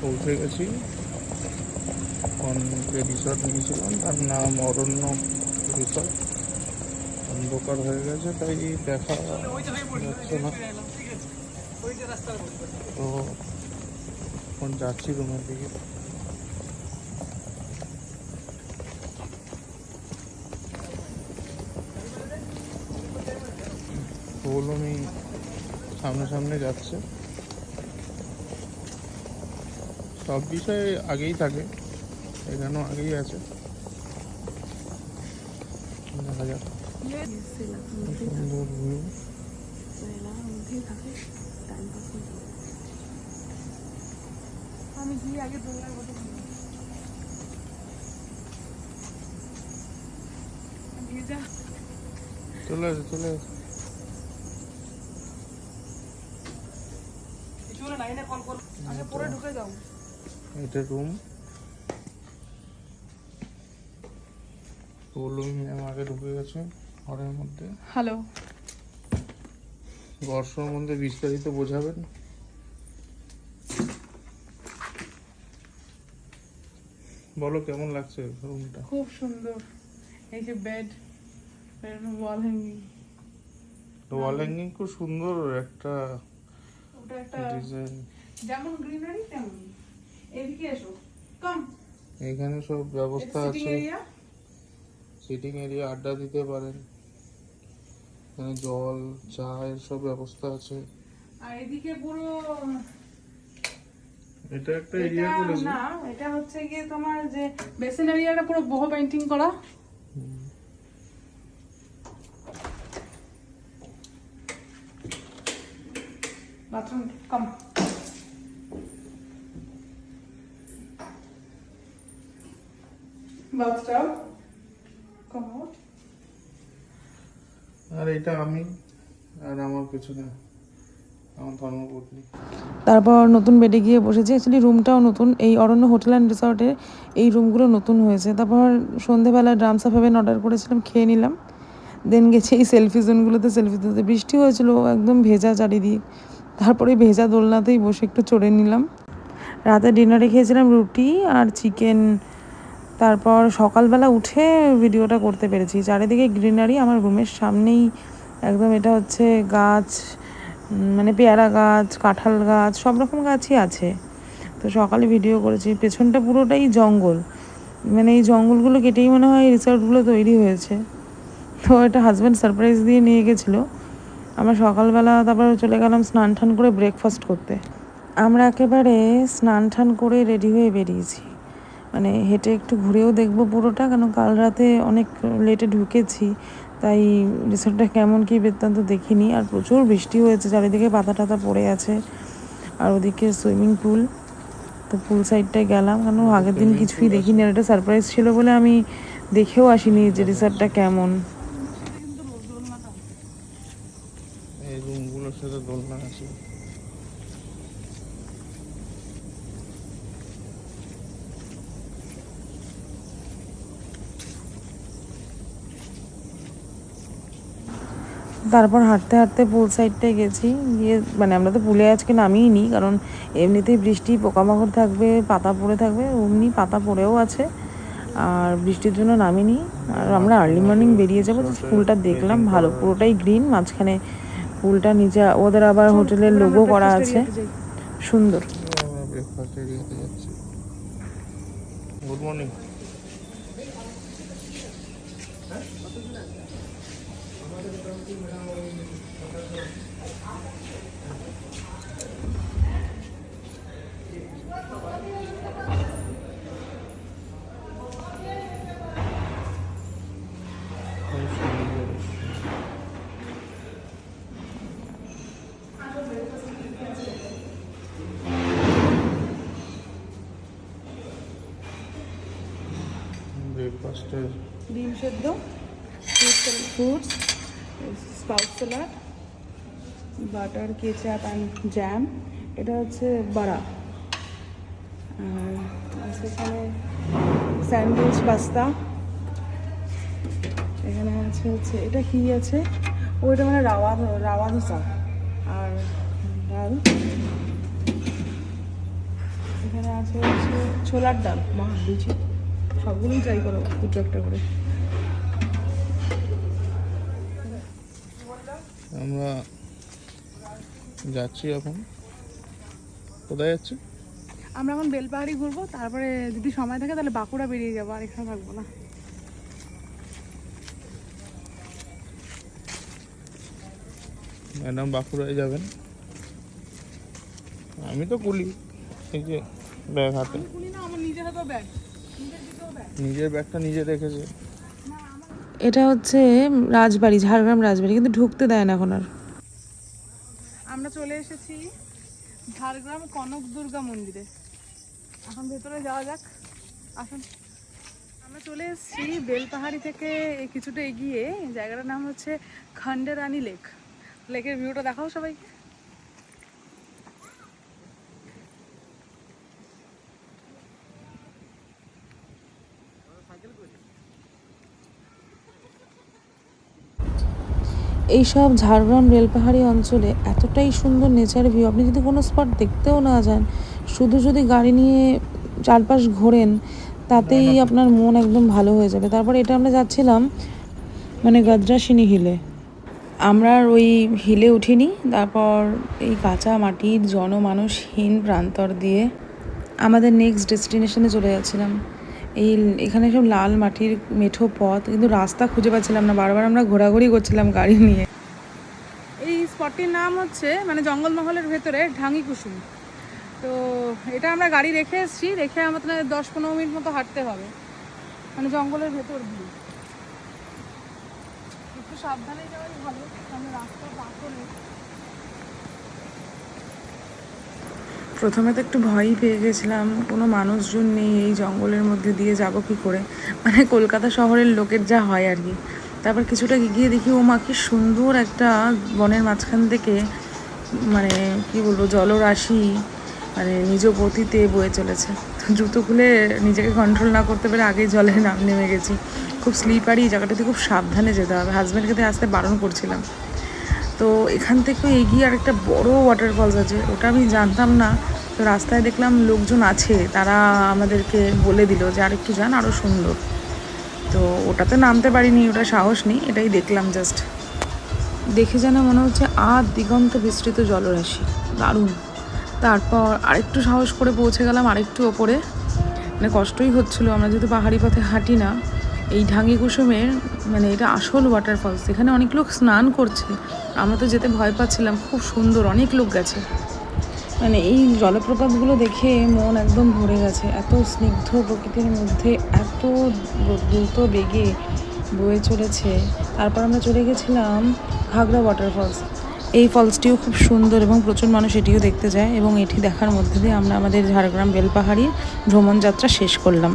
পৌঁছে গেছি। এখন যে রিসর্ট নিয়েছিলাম তার নাম অরণ্য রিসর্ট। অন্ধকার হয়ে গেছে তাই দেখা যাচ্ছে না, তো এখন যাচ্ছি রুমের দিকে। পৌলমি সামনে সামনে যাচ্ছে, সব বিষয়ে আগেই থাকে, এখানেও আগেই আছে। দেখা যাক, সুন্দর ভিউ। আমি গিয়ে আগে দোলার মতো চলে আসে চলে আসে। এটা রুম, পৌলমি ম্যাম আগে ঢুকে গেছে ঘরের মধ্যে। হ্যালো, ঘর সম্বন্ধে বিস্তারিত বোঝাবেন। বলো কেমন লাগছে রুমটা? খুব সুন্দর। এই যে bed, wall hanging, wall hanging খুব সুন্দর একটা ওটা একটা ডিজাইন। যেমন গ্রিনারি তেমন। এদিকে এসো, কম। এখানে সব ব্যবস্থা সিটিং আছে, এরিয়া, সিটিং এরিয়া, আড্ডা দিতে পারেন। এখানে জল চা এর সব ব্যবস্থা আছে। আর এদিকে পুরো এটা একটা এরিয়া করেছে না, এটা হচ্ছে গিয়ে তোমার যে বেসিন এরিয়াটা পুরো বহু পেইন্টিং করা। বাথরুম কম, বাথটাব কমোড। আর এটা আমি আর আমার পেছনে আমার ধর্মপত্নী। তারপর নতুন বেডে গিয়ে বসেছি। অ্যাকচুয়ালি রুমটাও নতুন, এই অরণ্য হোটেল অ্যান্ড রিসর্টের এই রুমগুলো নতুন হয়েছে। তারপর সন্ধেবেলা ড্রামস অফ হেভেন অর্ডার করেছিলাম, খেয়ে নিলাম। দেন গেছি এই সেলফি জোনগুলোতে সেলফি তুলতে। বৃষ্টি হয়েছিল, একদম ভেজা চারিদিক। তারপরে ভেজা দোলনাতেই বসে একটু চড়ে নিলাম। রাতে ডিনারে খেয়েছিলাম রুটি আর চিকেন। তারপর সকালবেলা উঠে ভিডিওটা করতে পেরেছি। চারিদিকে গ্রিনারি, আমার রুমের সামনেই একদম। এটা হচ্ছে গাছ, মানে পেয়ারা গাছ, কাঁঠাল গাছ, সব রকম গাছই আছে। তো সকালে ভিডিও করেছি। পেছনটা পুরোটাই জঙ্গল, মানে এই জঙ্গলগুলো কেটেই মনে হয় রিসর্টগুলো তৈরি হয়েছে। তো এটা হাজব্যান্ড সারপ্রাইজ দিয়ে নিয়ে গেছিলো। আমরা সকালবেলা তারপর চলে গেলাম স্নান টান করে ব্রেকফাস্ট করতে। আমরা একেবারে স্নান টান করে রেডি হয়ে বেরিয়েছি, মানে হেঁটে একটু ঘুরেও দেখবো পুরোটা, কারণ কাল রাতে অনেক লেটে ঢুকেছি, তাই রিসর্টটা কেমন কী বৃত্তান্ত দেখিনি। আর প্রচুর বৃষ্টি হয়েছে, চারিদিকে পাতা টাতা পড়ে আছে। আর ওদিকে সুইমিং পুল, তো পুল সাইডটায় গেলাম, কারণ আগের দিন কিছুই দেখিনি। আর এটা সারপ্রাইজ ছিল বলে আমি দেখেও আসিনি যে রিসর্টটা কেমন। এই রুমগুলোর সাথে দোলনা আছে। তারপর হাঁটতে হাঁটতে পুল সাইডটায় গেছি, গিয়ে মানে আমরা তো পুলে আজকে নামিই নি, কারণ এমনিতেই বৃষ্টি, পোকামাকড় থাকবে, পাতা পড়ে থাকবে, অমনি পাতা পড়েও আছে। আর বৃষ্টির জন্য নামিনি। আর আমরা আর্লি মর্নিং বেরিয়ে যাবো। পুলটা দেখলাম ভালো, পুরোটাই গ্রিন, মাঝখানে পুলটা, নিচে ওদের আবার হোটেলের লোগো করা আছে, সুন্দর। আমরা ব্রেকফাস্ট এরিয়াতে যাচ্ছি। Good morning. ব্রেকফাস্টের ডিম সেদ্ধ, fruits, sprout salad, butter, ketchup and jam. এটা হচ্ছে বড়া। আর সেখানে স্যান্ডউইচ, পাস্তা। এখানে হচ্ছে এটা কি আছে, ওইটা মানে রাওয়া ধোসা আর ডাল। এখানে ছোলার ডাল মা দিয়েছি, সবগুলোই ট্রাই করো দুটো একটা করে। আমরা যাচ্ছি এখন, কোথায় যাচ্ছি? আমরা এখন বেলপাহাড়ি ঘুরবো, তারপরে যদি সময় থাকে তাহলে বাঁকুড়া বেরিয়ে যাবো, আর এখানে থাকবো না। ম্যাডাম বাঁকুড়ায় যাবেন, আমি তো কুলি, এই যে ব্যাগ হাতে, আমার নিজের হাতেও ব্যাগ, নিজের ব্যাগটা নিজে রেখেছে। এটা হচ্ছে রাজবাড়ি, ঝাড়গ্রাম রাজবাড়ি, কিন্তু ঢুকতে দেয় না এখন আর। আমরা চলে এসেছি ঝাড়গ্রাম কনক দুর্গা মন্দিরে, এখন ভেতরে যাওয়া যাক, আসুন। আমরা চলে এসেছি বেলপাহাড়ি থেকে কিছুটা এগিয়ে, জায়গাটার নাম হচ্ছে খন্ডেরানি লেক। লেকের ভিউটা দেখাও সবাইকে। এইসব ঝাড়গ্রাম রেলপাহাড়ি অঞ্চলে এতটাই সুন্দর নেচার ভিউ, আপনি যদি কোনো স্পট দেখতেও না যান, শুধু যদি গাড়ি নিয়ে চারপাশ ঘোরেন, তাতেই আপনার মন একদম ভালো হয়ে যাবে। তারপর এটা আমরা যাচ্ছিলাম মানে গদ্রাসিনী হিলে, আমরা আর ওই হিলে উঠিনি। তারপর এই কাঁচা মাটির জনমানুষহীন প্রান্তর দিয়ে আমাদের নেক্সট ডেস্টিনেশনে চলে যাচ্ছিলাম। এখানে সব লাল মাটির মেঠো পথ, কিন্তু রাস্তা খুঁজে পাচ্ছিলাম না, বারবার আমরা ঘোরাঘুরি করছিলাম গাড়ি নিয়ে। এই স্পটটির নাম হচ্ছে মানে জঙ্গলমহলের ভেতরে ঢাঙ্গি কুসুম। তো এটা আমরা গাড়ি রেখে এসেছি, রেখে আমাদের 10-15 মিনিট মতো হাঁটতে হবে, মানে জঙ্গলের ভেতর দিয়ে। একটু সাবধানে যাওয়াই ভালো, কারণ রাস্তা পাথরে। প্রথমে তো একটু ভয়ই পেয়ে গেছিলাম, কোনো মানুষজন নেই, এই জঙ্গলের মধ্যে দিয়ে যাব কি করে, মানে কলকাতা শহরের লোকের যা হয় আর কি। তারপর কিছুটা গিয়ে দেখি ও মা, কি সুন্দর একটা বনের মাঝখান থেকে মানে কি বলবো জলরাশি মানে নিজ গতিতে বয়ে চলেছে। জুতো খুলে নিজেকে কন্ট্রোল না করতে পেরে আগেই জলে নেমে গেছি। খুব স্লিপারি, জায়গাটাতে খুব সাবধানে যেতে হবে, হাজব্যান্ডকে আসতে বারণ করছিলাম। তো এখান থেকে এগিয়ে আরেকটা বড় ওয়াটারফলস আছে, ওটা আমি জানতাম না। তো রাস্তায় দেখলাম লোকজন আছে, তারা আমাদেরকে বলে দিল যে আরেকটু যান, আরও সুন্দর। তো ওটাতে নামতে পারিনি, ওটা সাহস নেই, এটাই দেখলাম জাস্ট। দেখে যেন মনে হচ্ছে দিগন্ত বিস্তৃত জলরাশি, দারুণ। তারপর আরেকটু সাহস করে পৌঁছে গেলাম আরেকটু ওপরে, মানে কষ্টই হচ্ছিলো, আমরা যেহেতু পাহাড়ি পথে হাঁটি না। এই ঢাঙ্গি কুসুমের মানে এটা আসল ওয়াটারফলস, এখানে অনেক লোক স্নান করছে, আমরা তো যেতে ভয় পাচ্ছিলাম, খুব সুন্দর, অনেক লোক গেছে। মানে এই জলপ্রপাতগুলো দেখে মন একদম ভরে গেছে, এত স্নিগ্ধ প্রকৃতির মধ্যে এত দ্রুত বেগে বয়ে চলেছে। তারপর আমরা চলে গেছিলাম ঘাগরা ওয়াটারফলস। এই ফলসটিও খুব সুন্দর এবং প্রচুর মানুষ এটিও দেখতে যায়, এবং এটি দেখার মধ্যে দিয়ে আমরা আমাদের ঝাড়গ্রাম বেলপাহাড়ির ভ্রমণ যাত্রা শেষ করলাম।